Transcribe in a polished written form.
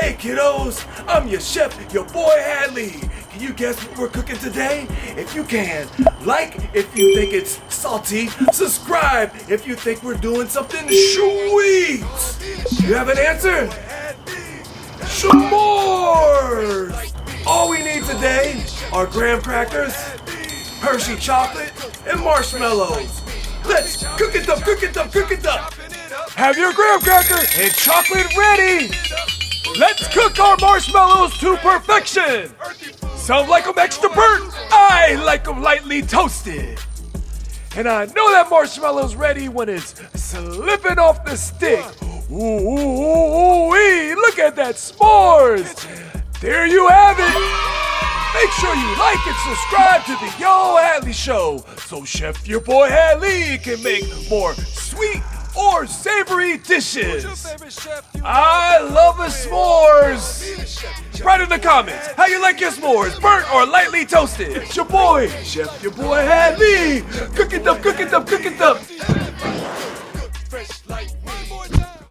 Hey kiddos, I'm your chef, your boy Hadley. Can you guess what we're cooking today? If you can, like if you think it's salty, subscribe if you think we're doing something sweet. You have an answer? S'mores! All we need today are graham crackers, Hershey chocolate, and marshmallows. Let's cook it up, cook it up, cook it up. Have your graham cracker and chocolate ready. Let's cook our marshmallows to perfection. Some like them extra burnt. I like them lightly toasted. And I know that marshmallow's ready when it's slipping off the stick. Ooh, look at that s'mores. There you have it. Make sure you like and subscribe to the Yo Hadley Show so Chef YoBoy Hadley can make more sweet or savory dishes. I love a s'mores. Write in the comments how you like your s'mores, burnt or lightly toasted. It's your boy, Chef YoBoy Hadley. Cook it up, cook it up, cook it up.